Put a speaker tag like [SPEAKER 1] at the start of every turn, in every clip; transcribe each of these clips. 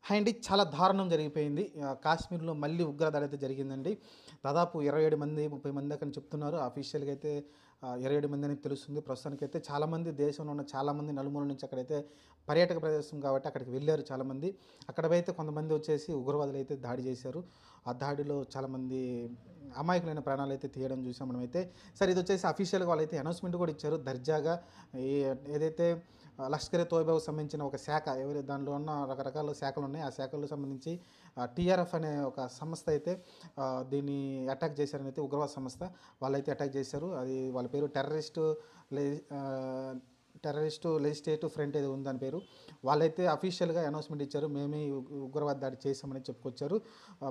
[SPEAKER 1] Hi అండి. చాలా దారుణం జరిగిపోయింది. కాశ్మీర్‌లో మళ్ళీ ఉగ్రదాడి అయితే జరిగిందండి. దాదాపు 27 మంది, 30 మంది దాకా అని చెప్తున్నారు. అఫీషియల్‌గా అయితే 27 మంది అని తెలుస్తుంది. ప్రస్తుతానికైతే చాలామంది దేశంలో ఉన్న చాలామంది నలుమూలల నుంచి అక్కడైతే పర్యాటక ప్రదేశం కాబట్టి అక్కడికి వెళ్లారు చాలామంది. అక్కడ అయితే కొంతమంది వచ్చేసి ఉగ్రవాదులు అయితే దాడి చేశారు. ఆ దాడిలో చాలామంది అమాయకులైన ప్రాణాలైతే తీయడం చూసాం మనమైతే. సరే ఇది వచ్చేసి అఫీషియల్‌గా వాళ్ళైతే అనౌన్స్‌మెంట్ కూడా ఇచ్చారు. దర్జాగా ఏ ఏదైతే లష్కర్ ఎ తోయిబాకు సంబంధించిన ఒక శాఖ దానిలో ఉన్న రకరకాల శాఖలున్నాయి. ఆ శాఖలకు సంబంధించి టీఆర్ఎఫ్ అనే ఒక సంస్థ అయితే దీన్ని అటాక్ చేశారని అయితే ఉగ్రవాద సంస్థ వాళ్ళైతే అటాక్ చేశారు. అది వాళ్ళ పేరు లె లెజిస్లేటివ్ ఫ్రంట్ ఏదో ఉంది దాని పేరు. వాళ్ళైతే అఫీషియల్‌గా అనౌన్స్‌మెంట్ ఇచ్చారు. మేమే ఈ ఉగ్రవాద దాడి చేశామని చెప్పుకొచ్చారు.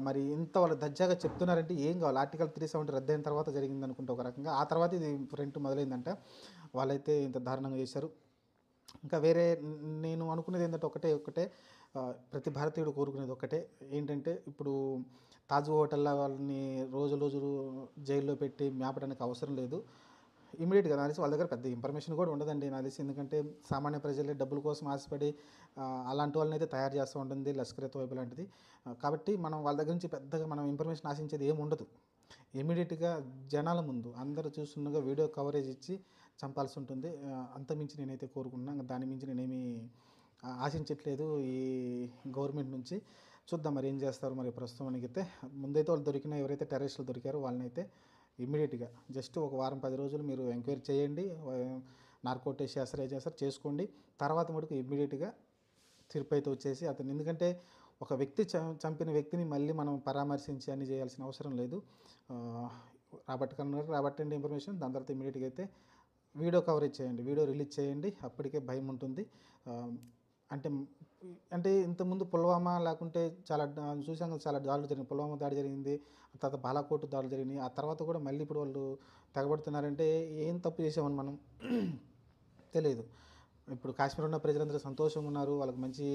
[SPEAKER 1] మరి ఇంత వాళ్ళు దర్జాగా చెప్తున్నారంటే ఏం కావాలి? ఆర్టికల్ 370 రద్దయిన తర్వాత జరిగిందనుకుంటా ఒక రకంగా. ఆ తర్వాత ఇది ఫ్రంట్ మొదలైందంట. వాళ్ళైతే ఇంత దారుణంగా చేశారు. ఇంకా వేరే నేను అనుకునేది ఏంటంటే ఒకటే ప్రతి భారతీయుడు కోరుకునేది ఒక్కటే. ఏంటంటే ఇప్పుడు తాజ్ హోటల్‌లో వాళ్ళని రోజులు జైల్లో పెట్టి మేపడానికి అవసరం లేదు. ఇమ్మీడియేట్‌గా నాకు తెలిసి వాళ్ళ దగ్గర పెద్ద ఇన్ఫర్మేషన్ కూడా ఉండదండి నాకు తెలిసి. ఎందుకంటే సామాన్య ప్రజలే డబ్బుల కోసం ఆశపడి అలాంటి వాళ్ళనైతే తయారు చేస్తూ ఉంటుంది లష్కర్ ఎ తోయిబా లాంటిది. కాబట్టి మనం వాళ్ళ దగ్గర నుంచి పెద్దగా మనం ఇన్ఫర్మేషన్ ఆశించేది ఏమి ఉండదు. ఇమ్మీడియేట్‌గా జనాల ముందు అందరూ చూస్తుండగా వీడియో కవరేజ్ ఇచ్చి చంపాల్సి ఉంటుంది. అంతకుమించి నేనైతే కోరుకుంటున్నా. దాని మించి నేనేమి ఆశించట్లేదు ఈ గవర్నమెంట్ నుంచి. చూద్దాం మరి ఏం చేస్తారో మరి ప్రస్తుతానికైతే. ముందైతే వాళ్ళు దొరికిన ఎవరైతే టెర్రరిస్టులు దొరికారో వాళ్ళనైతే ఇమ్మీడియేట్‌గా జస్ట్ ఒక వారం 10 రోజులు మీరు ఎంక్వైరీ చేయండి. నార్కో టెస్ట్ చేస్తారు, ఏం చేస్తారు చేసుకోండి. తర్వాత మటుకు ఇమ్మీడియేట్‌గా తీర్పు అయితే వచ్చేసి అతను, ఎందుకంటే ఒక వ్యక్తి చంపిన వ్యక్తిని మళ్ళీ మనం పరామర్శించి అన్ని చేయాల్సిన అవసరం లేదు. రాబట్టండి ఇన్ఫర్మేషన్. దాని తర్వాత ఇమ్మీడియట్‌గా అయితే వీడియో కవరేజ్ చేయండి, వీడియో రిలీజ్ చేయండి. అప్పటికే భయం ఉంటుంది. అంటే అంటే ఇంతకుముందు పుల్వామా లేకుంటే చూసాం కదా, చాలా దాడులు జరిగినాయి. పుల్వామా దాడి జరిగింది, ఆ తర్వాత బాలాకోట్ దాడులు జరిగినాయి. ఆ తర్వాత కూడా మళ్ళీ ఇప్పుడు వాళ్ళు తెగబడుతున్నారంటే ఏం తప్పు చేసామని మనం తెలియదు. ఇప్పుడు కాశ్మీర్ ఉన్న ప్రజలందరూ సంతోషంగా ఉన్నారు. వాళ్ళకి మంచి